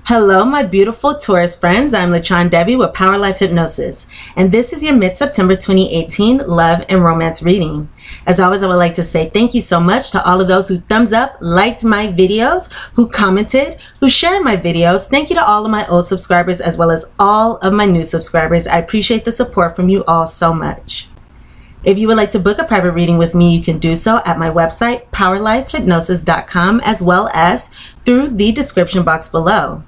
Hello, my beautiful Taurus friends. I'm LaChondevi with Power Life Hypnosis, and this is your mid-September 2018 love and romance reading. As always, I would like to say thank you so much to all of those who thumbs up, liked my videos, who commented, who shared my videos. Thank you to all of my old subscribers as well as all of my new subscribers. I appreciate the support from you all so much. If you would like to book a private reading with me, you can do so at my website, POWERLIFEHYPNOSIS.com, as well as through the description box below.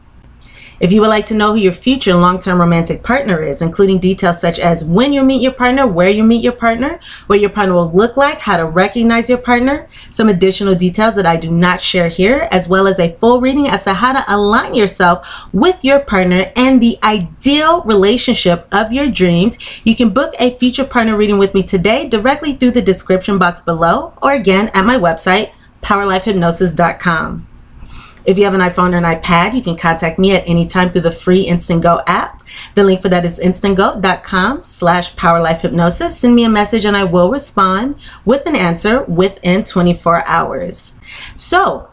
If you would like to know who your future long-term romantic partner is, including details such as when you meet your partner, where you meet your partner, what your partner will look like, how to recognize your partner, some additional details that I do not share here, as well as a full reading as to how to align yourself with your partner and the ideal relationship of your dreams, you can book a future partner reading with me today directly through the description box below, or again at my website, POWERLIFEHYPNOSIS.com. If you have an iPhone or an iPad, you can contact me at any time through the free Instant Go app. The link for that is instantgo.com/powerlifehypnosis. Send me a message and I will respond with an answer within 24 hours. So,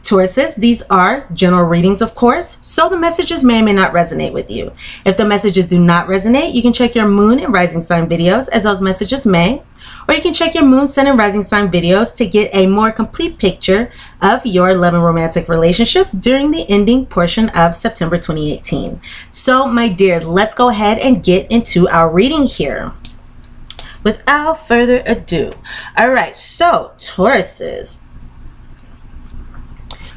Tauruses, these are general readings, of course, so the messages may or may not resonate with you. If the messages do not resonate, you can check your moon and rising sign videos, as those messages may. Or you can check your moon, sun, and rising sign videos to get a more complete picture of your love and romantic relationships during the ending portion of September 2018. So, my dears, let's go ahead and get into our reading here. Without further ado. All right, so Tauruses,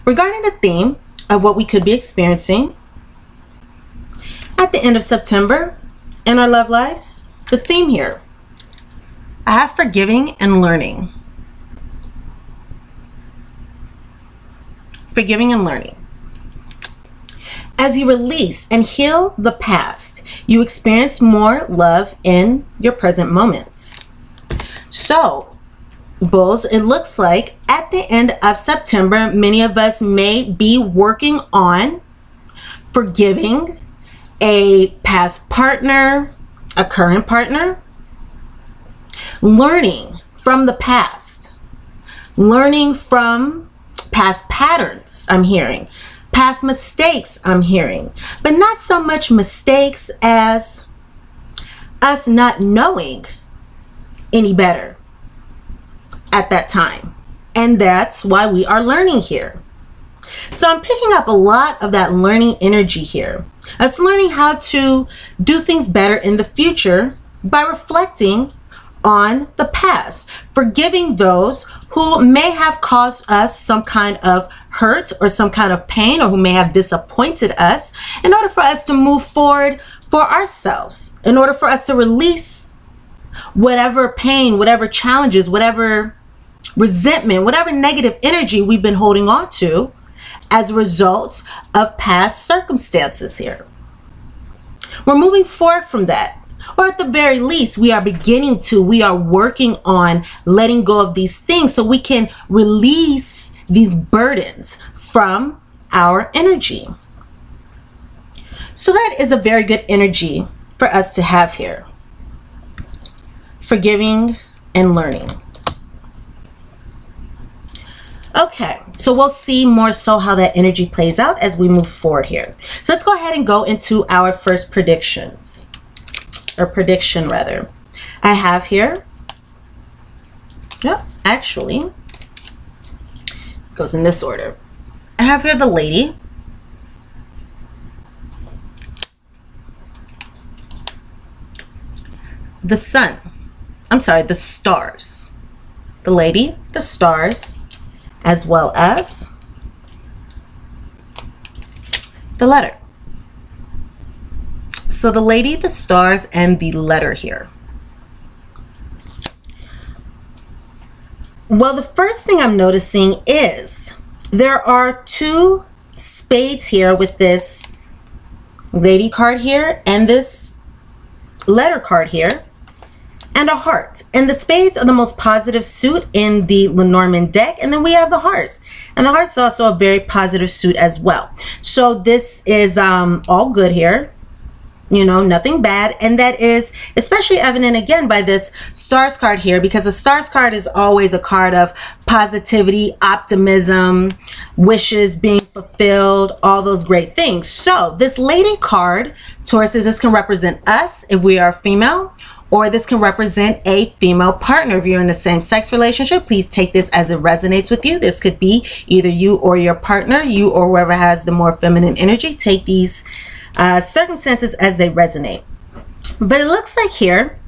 regarding the theme of what we could be experiencing at the end of September in our love lives, the theme here, I have forgiving and learning. Forgiving and learning. As you release and heal the past, you experience more love in your present moments. So, Bulls, it looks like at the end of September, many of us may be working on forgiving a past partner, a current partner, learning from the past, learning from past patterns, I'm hearing, past mistakes, I'm hearing, but not so much mistakes as us not knowing any better at that time. And that's why we are learning here. So I'm picking up a lot of that learning energy here. Us learning how to do things better in the future by reflecting on the past, forgiving those who may have caused us some kind of hurt or some kind of pain, or who may have disappointed us, in order for us to move forward for ourselves, in order for us to release whatever pain, whatever challenges, whatever resentment, whatever negative energy we've been holding on to as a result of past circumstances here. We're moving forward from that. Or at the very least, we are working on letting go of these things so we can release these burdens from our energy. So that is a very good energy for us to have here. Forgiving and learning. Okay, so we'll see more so how that energy plays out as we move forward here. So let's go ahead and go into our first predictions. Or prediction rather. I have here, actually, it goes in this order. I have here the lady, the sun, I'm sorry, the stars, the lady, the stars, as well as the letter. So the lady, the stars, and the letter here. Well, the first thing I'm noticing is there are two spades here with this lady card here and this letter card here and a heart. And the spades are the most positive suit in the Lenormand deck, and then we have the hearts. And the heart's also a very positive suit as well. So this is all good here. You know, nothing bad. And that is especially evident again by this stars card here, because the stars card is always a card of positivity, optimism, wishes being fulfilled, all those great things. So this lady card, Taurus, this can represent us if we are female, or this can represent a female partner. If you're in the same sex relationship, please take this as it resonates with you. This could be either you or your partner, you or whoever has the more feminine energy. Take these circumstances as they resonate. But it looks like here,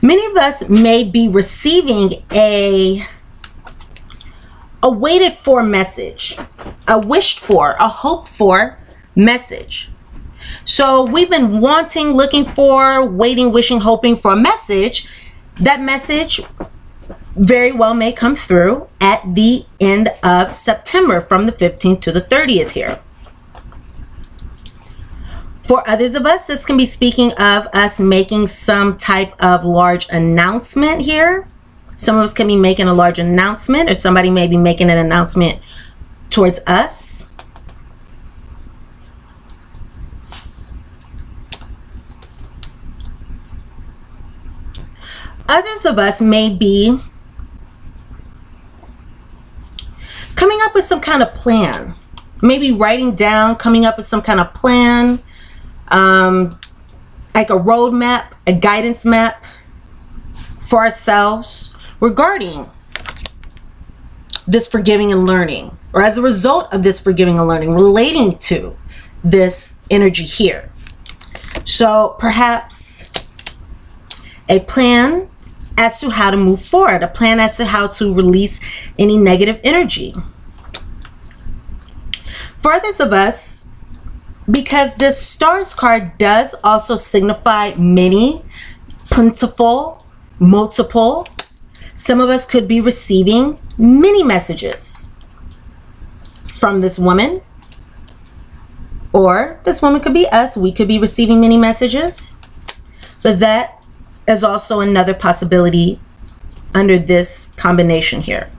many of us may be receiving a waited for message, a wished for, a hoped for message. So we've been wanting, looking for, waiting, wishing, hoping for a message. That message very well may come through at the end of September, from the 15th to the 30th here. For others of us, this can be speaking of us making some type of large announcement here. Some of us can be making a large announcement, or somebody may be making an announcement towards us. Others of us may be coming up with some kind of plan. Maybe writing down, coming up with some kind of plan. Like a roadmap, a guidance map for ourselves regarding this forgiving and learning, or as a result of this forgiving and learning, relating to this energy here. So perhaps a plan as to how to move forward, a plan as to how to release any negative energy. For others of us, because this stars card does also signify many, plentiful, multiple, some of us could be receiving many messages from this woman, or this woman could be us. We could be receiving many messages, but that is also another possibility under this combination here.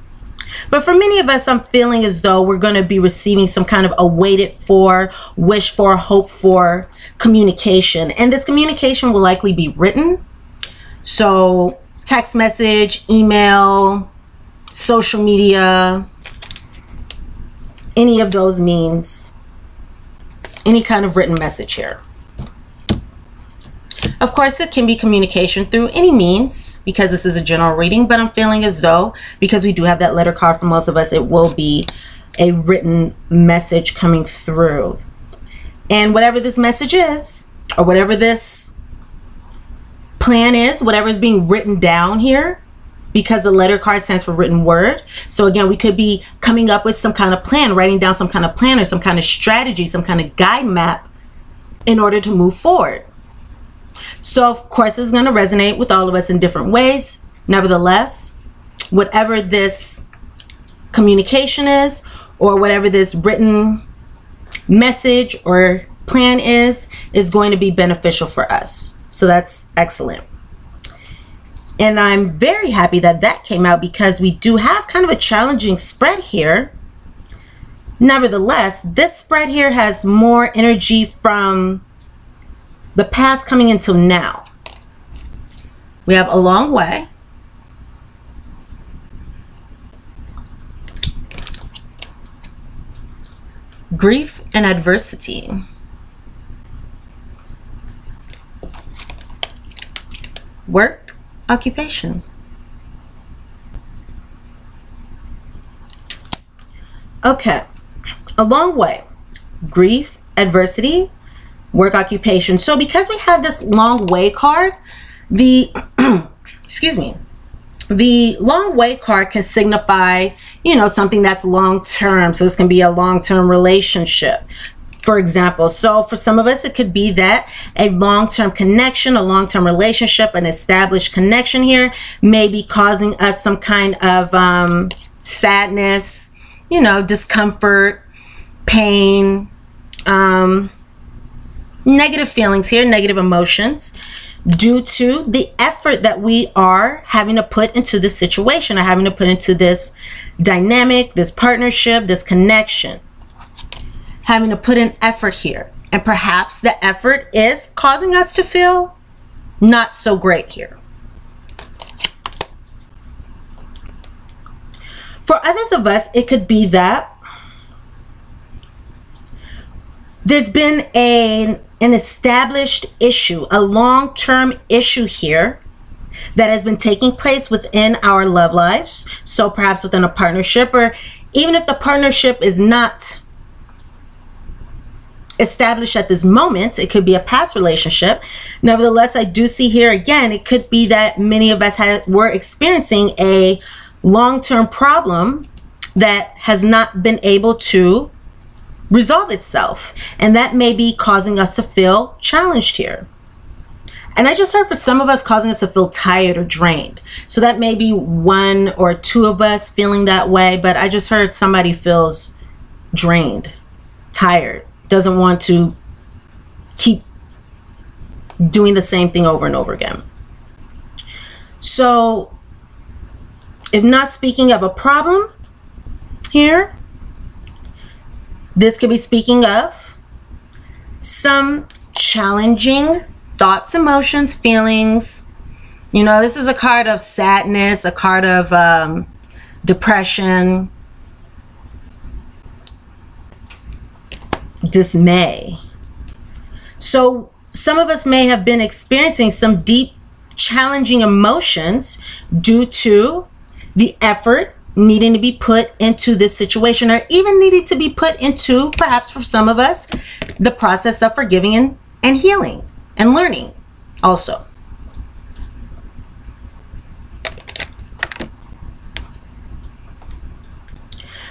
But for many of us, I'm feeling as though we're going to be receiving some kind of a waited for, wish for, hope for communication. And this communication will likely be written. So text message, email, social media, any of those means, any kind of written message here. Of course, it can be communication through any means, because this is a general reading, but I'm feeling as though, because we do have that letter card for most of us, it will be a written message coming through. And whatever this message is, or whatever this plan is, whatever is being written down here, because the letter card stands for written word. So again, we could be coming up with some kind of plan, writing down some kind of plan or some kind of strategy, some kind of guide map in order to move forward. So of course, it's going to resonate with all of us in different ways. Nevertheless, whatever this communication is, or whatever this written message or plan is going to be beneficial for us. So that's excellent. And I'm very happy that that came out, because we do have kind of a challenging spread here. Nevertheless, this spread here has more energy from the past coming into now. We have a long way. Grief and adversity. Work, occupation. Okay, a long way. Grief, adversity, work, occupation. So because we have this long way card, the excuse me, the long way card can signify, you know, something that's long term. So this can be a long-term relationship, for example. So for some of us, it could be that a long-term connection, a long-term relationship, an established connection here may be causing us some kind of sadness, you know, discomfort, pain, negative feelings here, negative emotions, due to the effort that we are having to put into this situation, or having to put into this dynamic, this partnership, this connection. Having to put in effort here. And perhaps the effort is causing us to feel not so great here. For others of us, it could be that there's been an established issue, a long-term issue here that has been taking place within our love lives. So perhaps within a partnership, or even if the partnership is not established at this moment, it could be a past relationship. Nevertheless, I do see here again, it could be that many of us were experiencing a long-term problem that has not been able to resolve itself, and that may be causing us to feel challenged here. And I just heard for some of us causing us to feel tired or drained. So that may be one or two of us feeling that way, but I just heard somebody feels drained, tired, doesn't want to keep doing the same thing over and over again. So if not speaking of a problem here, this could be speaking of some challenging thoughts, emotions, feelings. You know, this is a card of sadness, a card of depression, dismay. So some of us may have been experiencing some deep, challenging emotions due to the effort needing to be put into this situation, or even needing to be put into, perhaps for some of us, the process of forgiving and healing and learning also.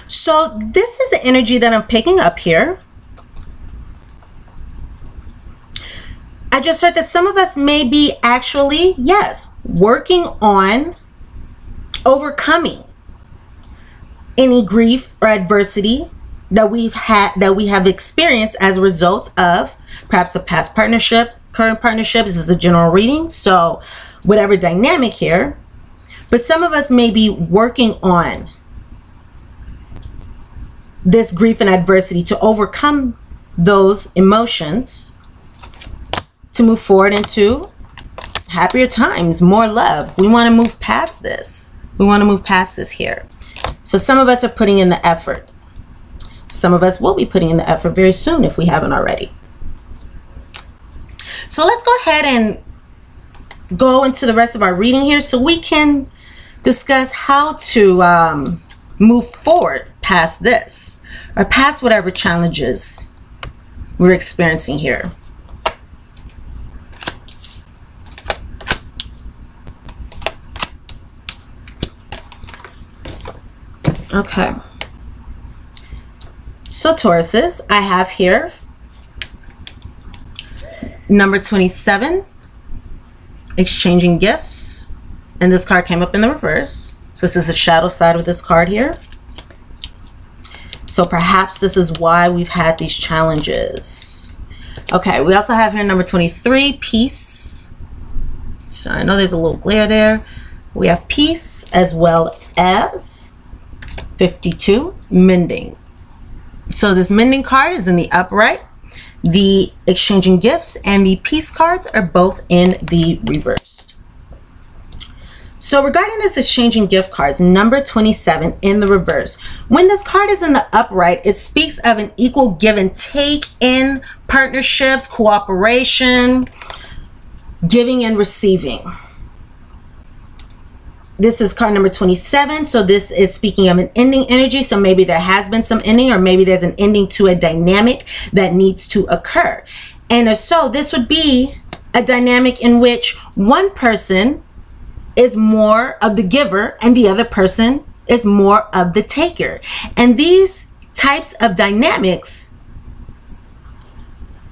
So this is the energy that I'm picking up here. I just heard that some of us may be actually, yes, working on overcoming any grief or adversity that we have experienced as a result of perhaps a past partnership, current partnership. This is a general reading, so whatever dynamic here. But some of us may be working on this grief and adversity to overcome those emotions, to move forward into happier times, more love. We want to move past this. We want to move past this here. So some of us are putting in the effort. Some of us will be putting in the effort very soon if we haven't already. So let's go ahead and go into the rest of our reading here so we can discuss how to move forward past this, or past whatever challenges we're experiencing here. Okay, so Tauruses, I have here number 27, exchanging gifts, and this card came up in the reverse. So this is the shadow side of this card here. So perhaps this is why we've had these challenges. Okay, we also have here number 23, peace. So I know there's a little glare there. We have peace, as well as 52, mending. So this mending card is in the upright. The exchanging gifts and the peace cards are both in the reversed. So regarding this exchanging gift cards, number 27 in the reverse, when this card is in the upright, it speaks of an equal give and take in partnerships, cooperation, giving and receiving. This is card number 27, so this is speaking of an ending energy. So maybe there has been some ending, or maybe there's an ending to a dynamic that needs to occur. And if so, this would be a dynamic in which one person is more of the giver and the other person is more of the taker. And these types of dynamics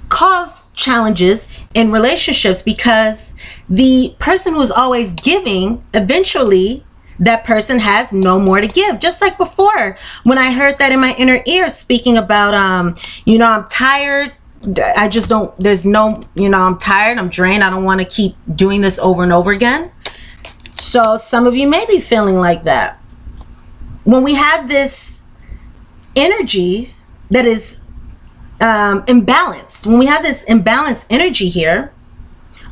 cause challenges in relationships, because the person who is always giving, eventually that person has no more to give. Just like before, when I heard that in my inner ear speaking about, you know, I'm tired. I just don't, there's no, you know, I'm tired, I'm drained. I don't want to keep doing this over and over again. So some of you may be feeling like that. When we have this energy that is imbalanced. When we have this imbalanced energy here,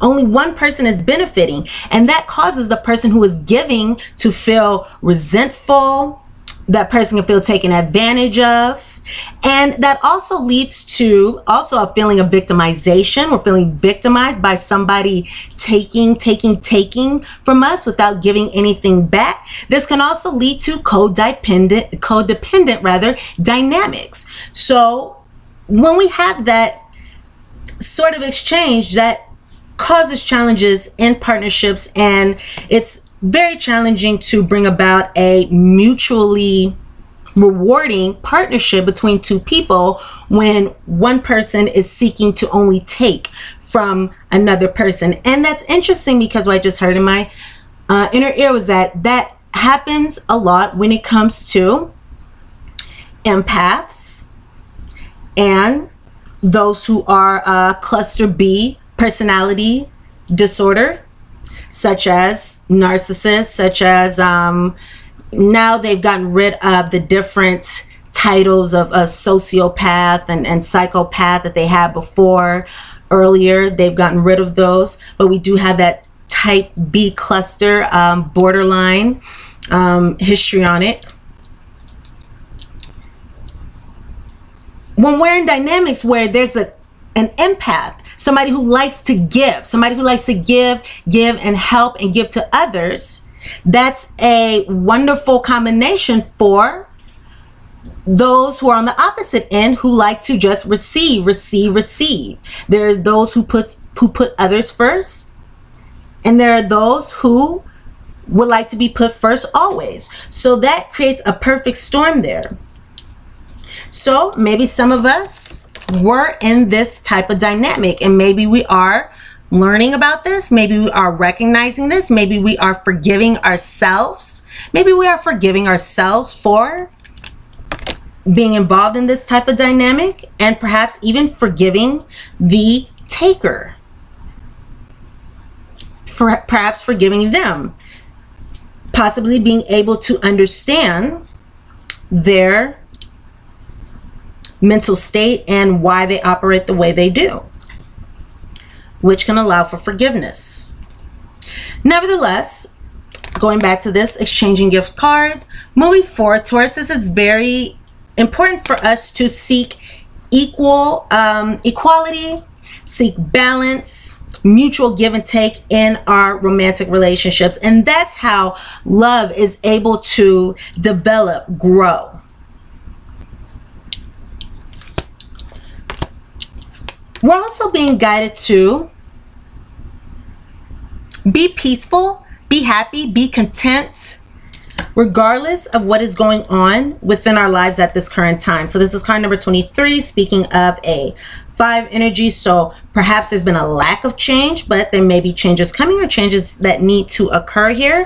only one person is benefiting, and that causes the person who is giving to feel resentful. That person can feel taken advantage of. And that also leads to also a feeling of victimization. We're feeling victimized by somebody taking from us without giving anything back. This can also lead to codependent dynamics. So when we have that sort of exchange, that causes challenges in partnerships, and it's very challenging to bring about a mutually rewarding partnership between two people when one person is seeking to only take from another person. And that's interesting because what I just heard in my inner ear was that happens a lot when it comes to empaths and those who are cluster B personality disorder, such as narcissists, such as now they've gotten rid of the different titles of a sociopath and psychopath that they had before. Earlier, they've gotten rid of those, but we do have that type B cluster, borderline, histrionic. When we're in dynamics where there's an empath, somebody who likes to give, give and help and give to others, that's a wonderful combination for those who are on the opposite end, who like to just receive. There are those who put others first, and there are those who would like to be put first always. So that creates a perfect storm there. So maybe some of us were in this type of dynamic, and maybe we are learning about this. Maybe we are recognizing this. Maybe we are forgiving ourselves. Maybe we are forgiving ourselves for being involved in this type of dynamic, and perhaps even forgiving the taker. Perhaps forgiving them. Possibly being able to understand their mental state and why they operate the way they do, which can allow for forgiveness. Nevertheless, going back to this exchanging gift card, moving forward, Taurus, this is very important for us to seek equality, seek balance, mutual give and take in our romantic relationships. And that's how love is able to develop, grow. We're also being guided to be peaceful, be happy, be content, regardless of what is going on within our lives at this current time. So this is card number 23, speaking of a 5 energy. So perhaps there's been a lack of change, but there may be changes coming or changes that need to occur here.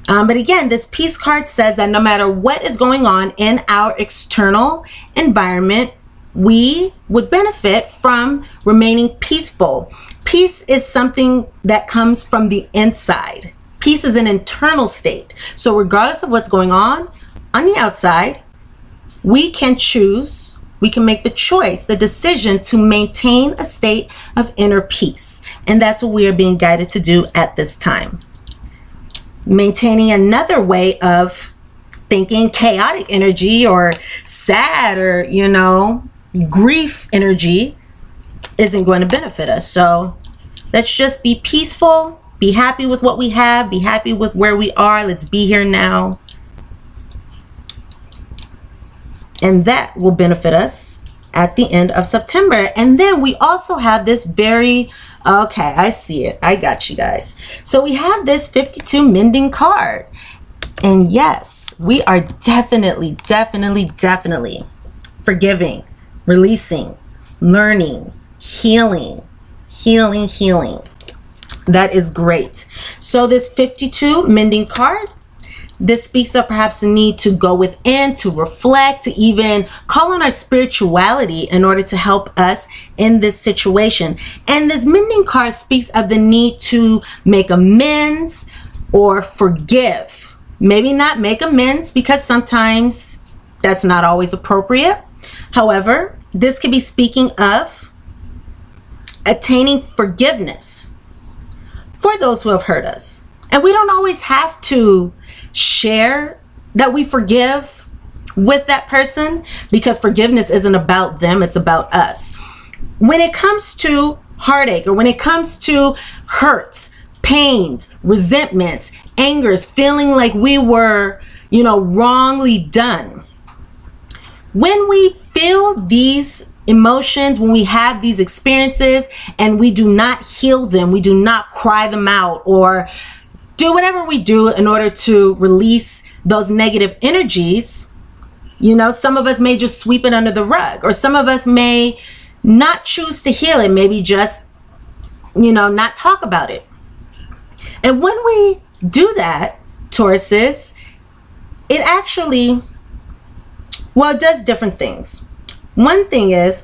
But again, this peace card says that no matter what is going on in our external environment, we would benefit from remaining peaceful. Peace is something that comes from the inside. Peace is an internal state. So regardless of what's going on the outside, we can choose, we can make the choice, the decision to maintain a state of inner peace. And that's what we are being guided to do at this time. Maintaining another way of thinking, chaotic energy or sad or, grief energy, isn't going to benefit us. So let's just be peaceful, be happy with what we have, be happy with where we are. Let's be here now. And that will benefit us at the end of September. And then we also have this very, okay, I see it. I got you guys. So we have this 52 mending card. And yes, we are definitely forgiving, releasing, learning, healing. That is great. So this 52 mending card, this speaks of perhaps the need to go within, to reflect, to even call on our spirituality in order to help us in this situation. And this mending card speaks of the need to make amends or forgive. Maybe not make amends, because sometimes that's not always appropriate. However, this could be speaking of attaining forgiveness for those who have hurt us. And we don't always have to share that we forgive with that person, because forgiveness isn't about them, it's about us. When it comes to heartache, or when it comes to hurts, pains, resentments, angers, feeling like we were, wrongly done, when we feel these emotions, when we have these experiences and we do not heal them, we do not cry them out or do whatever we do in order to release those negative energies, some of us may just sweep it under the rug, or some of us may not choose to heal it, maybe just, not talk about it. And when we do that, Tauruses, it actually, it does different things. One thing is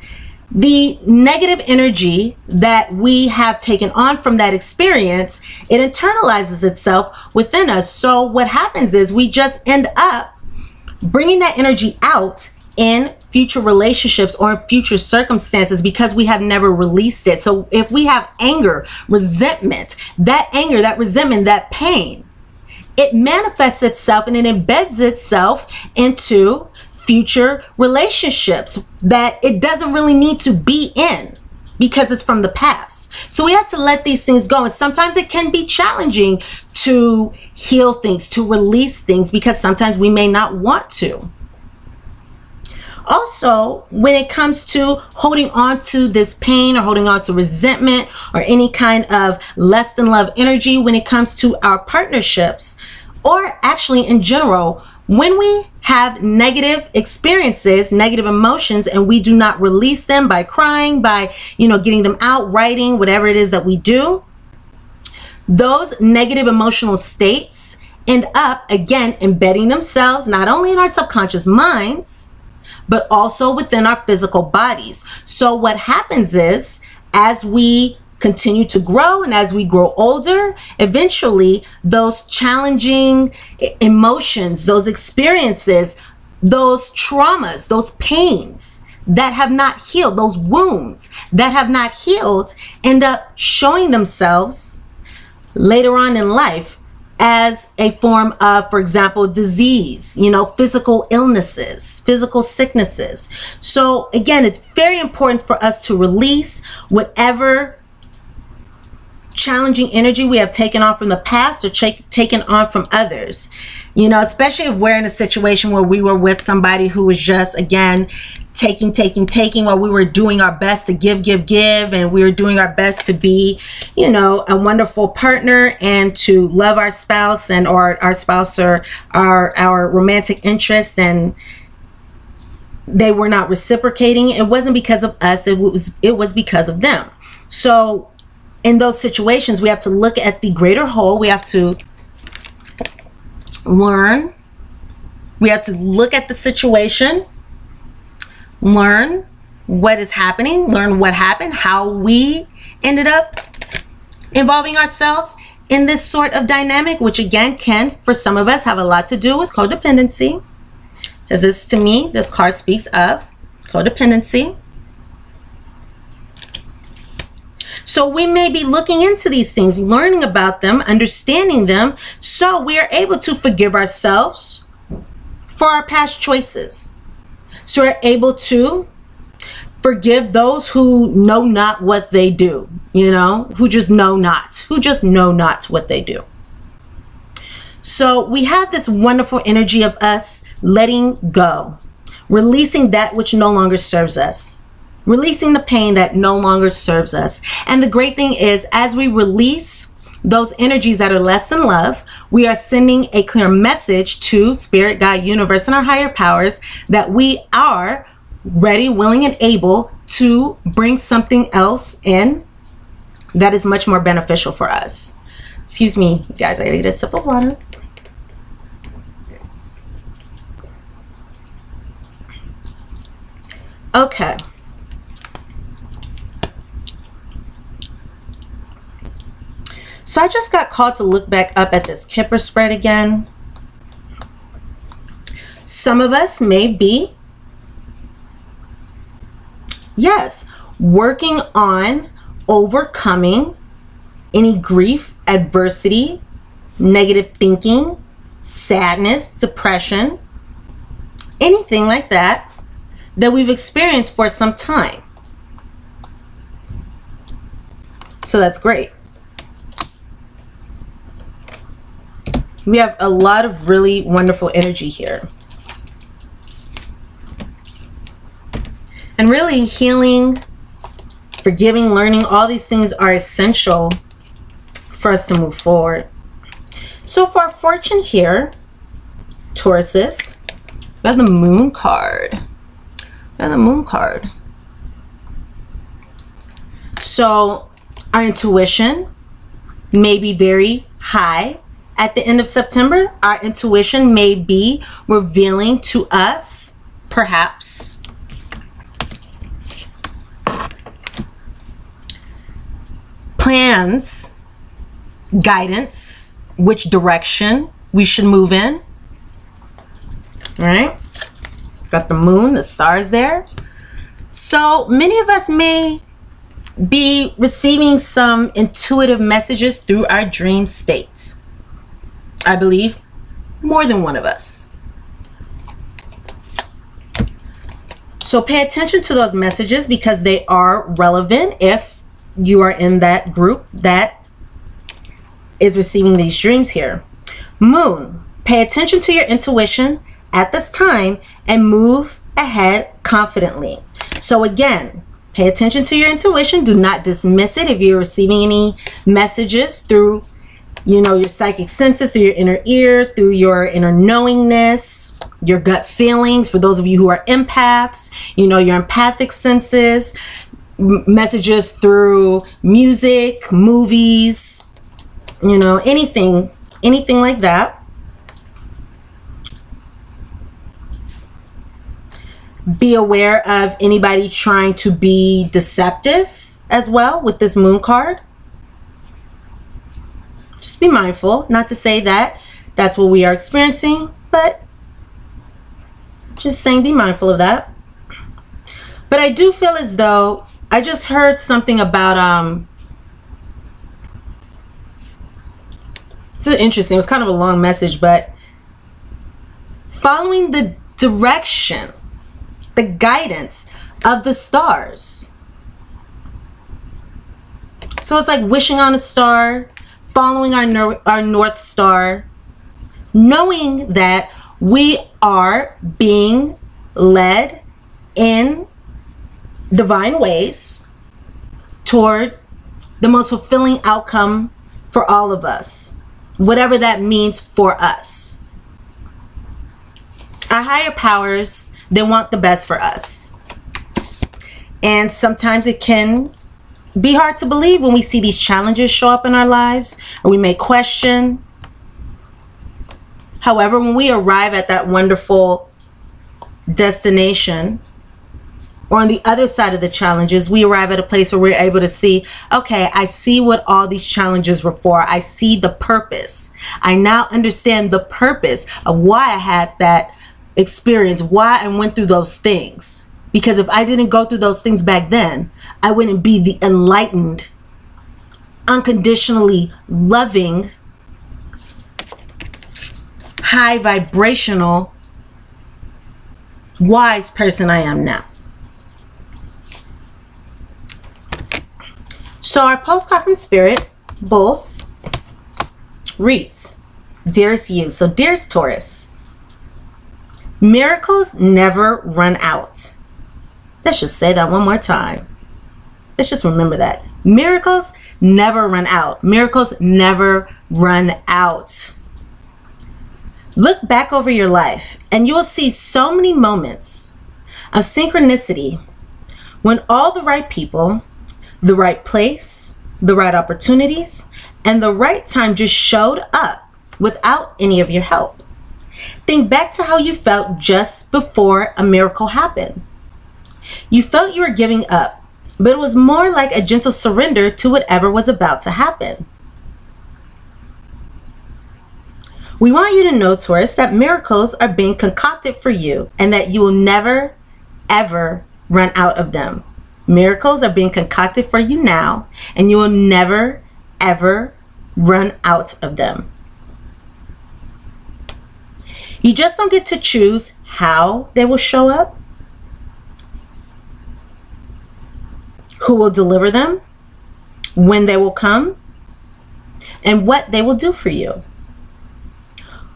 the negative energy that we have taken on from that experience, it internalizes itself within us. So what happens is we just end up bringing that energy out in future relationships or in future circumstances because we have never released it. So if we have anger, resentment, that anger, that resentment, that pain, it manifests itself and it embeds itself into future relationships that it doesn't really need to be in because it's from the past. So we have to let these things go. And sometimes it can be challenging to heal things, to release things, because sometimes we may not want to. Also, when it comes to holding on to this pain or holding on to resentment or any kind of less than love energy, when it comes to our partnerships, or actually in general, when we have negative experiences, negative emotions, and we do not release them by crying, by, getting them out, writing, whatever it is that we do, those negative emotional states end up, again, embedding themselves not only in our subconscious minds, but also within our physical bodies. So what happens is, as we continue to grow and as we grow older, eventually those challenging emotions, those experiences, those traumas, those pains that have not healed, those wounds that have not healed, end up showing themselves later on in life as a form of, for example, disease, physical illnesses, physical sicknesses. So again, it's very important for us to release whatever challenging energy we have taken on from the past or taken on from others, especially if we're in a situation where we were with somebody who was just, again, taking while we were doing our best to give, and we were doing our best to be, a wonderful partner and to love our spouse or our spouse or our romantic interest, and they were not reciprocating. It wasn't because of us, it was because of them. So in those situations, we have to look at the greater whole. We have to learn. We have to look at the situation, learn what is happening, learn what happened, how we ended up involving ourselves in this sort of dynamic, which again can, for some of us, have a lot to do with codependency. Because to me, this card speaks of codependency. So we may be looking into these things, learning about them, understanding them, so we are able to forgive ourselves for our past choices. So we're able to forgive those who know not what they do, who just know not what they do. So we have this wonderful energy of us letting go, releasing that which no longer serves us, releasing the pain that no longer serves us. And the great thing is, as we release those energies that are less than love, we are sending a clear message to Spirit, God, Universe, and our higher powers that we are ready, willing, and able to bring something else in that is much more beneficial for us. Excuse me, guys, I gotta get a sip of water. Okay. So I just got called to look back up at this Kipper spread again. Some of us may be Yes, working on overcoming any grief, adversity, negative thinking, sadness, depression, anything like that that we've experienced for some time. So that's great. We have a lot of really wonderful energy here. And really healing, forgiving, learning, all these things are essential for us to move forward. So for our fortune here, Tauruses, we have the Moon card. We have the Moon card. So our intuition may be very high at the end of September. Our intuition may be revealing to us, perhaps, plans, guidance, which direction we should move in. All right, got the moon, the stars there. So many of us may be receiving some intuitive messages through our dream states. I believe more than one of us. So pay attention to those messages because they are relevant if you are in that group that is receiving these dreams here. Moon, pay attention to your intuition at this time and move ahead confidently. So again, pay attention to your intuition. Do not dismiss it if you're receiving any messages through, you know, your psychic senses, through your inner ear, through your inner knowingness, your gut feelings. For those of you who are empaths, you know, your empathic senses, messages through music, movies, you know, anything like that. Be aware of anybody trying to be deceptive as well with this Moon card. Just be mindful, not to say that that's what we are experiencing, but just saying be mindful of that. But I do feel as though I just heard something about this is interesting. It was kind of a long message, but following the direction, the guidance of the stars. So it's like wishing on a star, following our North Star, knowing that we are being led in divine ways toward the most fulfilling outcome for all of us, whatever that means for us. Our higher powers, they want the best for us. And sometimes it can be hard to believe when we see these challenges show up in our lives, or we may question. However, when we arrive at that wonderful destination, or on the other side of the challenges, we arrive at a place where we're able to see, okay, I see what all these challenges were for. I see the purpose. I now understand the purpose of why I had that experience, why I went through those things. Because if I didn't go through those things back then, I wouldn't be the enlightened, unconditionally loving, high vibrational, wise person I am now. So our postcard from Spirit, Bulls, reads, Dearest you. So dearest Taurus, miracles never run out. Let's just say that one more time. Let's just remember that. Miracles never run out. Miracles never run out. Look back over your life and you will see so many moments of synchronicity when all the right people, the right place, the right opportunities, and the right time just showed up without any of your help. Think back to how you felt just before a miracle happened. You felt you were giving up, but it was more like a gentle surrender to whatever was about to happen. We want you to know, Taurus, that miracles are being concocted for you and that you will never, ever run out of them. Miracles are being concocted for you now, and you will never, ever run out of them. You just don't get to choose how they will show up, who will deliver them, when they will come, and what they will do for you.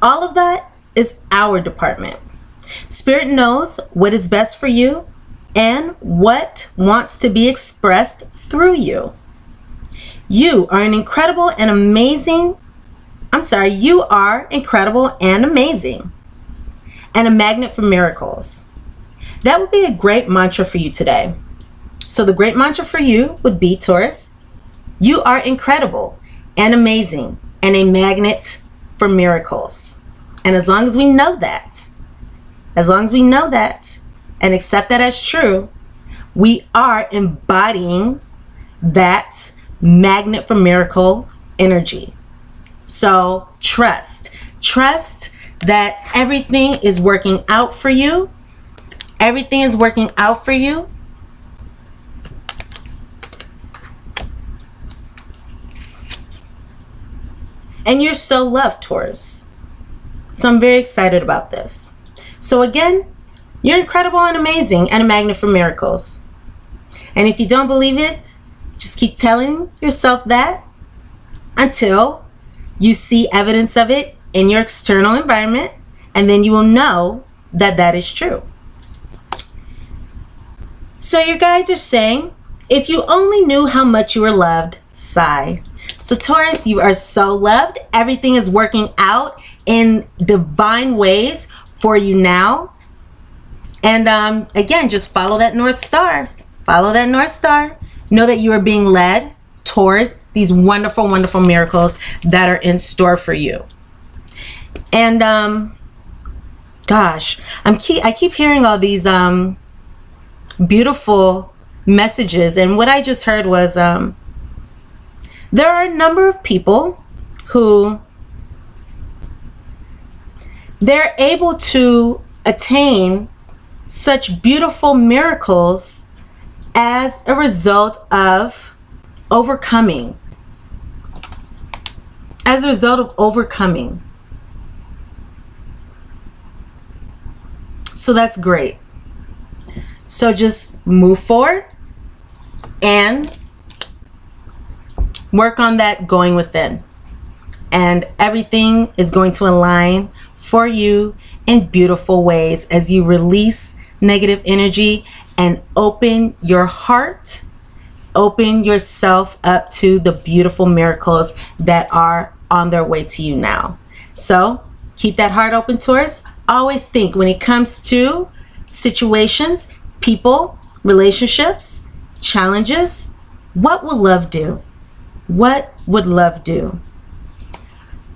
All of that is our department. Spirit knows what is best for you and what wants to be expressed through you. You are an incredible and amazing, you are incredible and amazing, and a magnet for miracles. That would be a great mantra for you today. So the great mantra for you would be, Taurus, you are incredible and amazing and a magnet for miracles. And as long as we know that, and accept that as true, we are embodying that magnet for miracle energy. So trust that everything is working out for you. Everything is working out for you. And you're so loved, Taurus. So I'm very excited about this. So again, you're incredible and amazing and a magnet for miracles. And if you don't believe it, just keep telling yourself that until you see evidence of it in your external environment, and then you will know that that is true. So your guides are saying, if you only knew how much you were loved, sigh. So Taurus, you are so loved. Everything is working out in divine ways for you now. And again, just follow that North Star. Follow that North Star. Know that you are being led toward these wonderful, wonderful miracles that are in store for you. And gosh, I keep hearing all these beautiful messages. And what I just heard was there are a number of people who they're able to attain such beautiful miracles as a result of overcoming. As a result of overcoming. So that's great. So just move forward and work on that going within. And everything is going to align for you in beautiful ways as you release negative energy and open your heart, open yourself up to the beautiful miracles that are on their way to you now. So keep that heart open, Taurus. Always think when it comes to situations, people, relationships, challenges, what will love do? What would love do?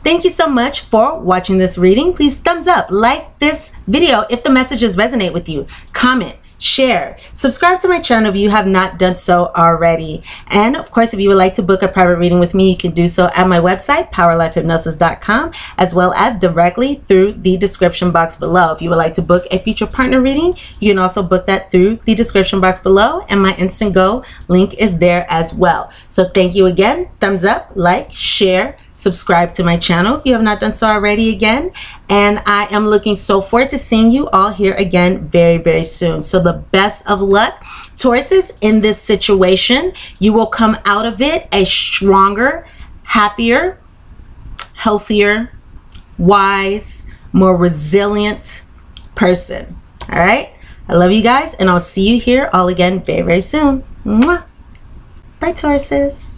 Thank you so much for watching this reading. Please thumbs up, like this video if the messages resonate with you. Comment, share, subscribe to my channel if you have not done so already. And of course, if you would like to book a private reading with me, you can do so at my website, PowerLifeHypnosis.com, as well as directly through the description box below. If you would like to book a future partner reading, you can also book that through the description box below, and my Instant Go link is there as well. So thank you again. Thumbs up, like, share, subscribe to my channel if you have not done so already again. And I am looking so forward to seeing you all here again very, very soon. So the best of luck, Tauruses, in this situation. You will come out of it a stronger, happier, healthier, wise, more resilient person. All right. I love you guys, and I'll see you here all again very, very soon. Mwah. Bye, Tauruses.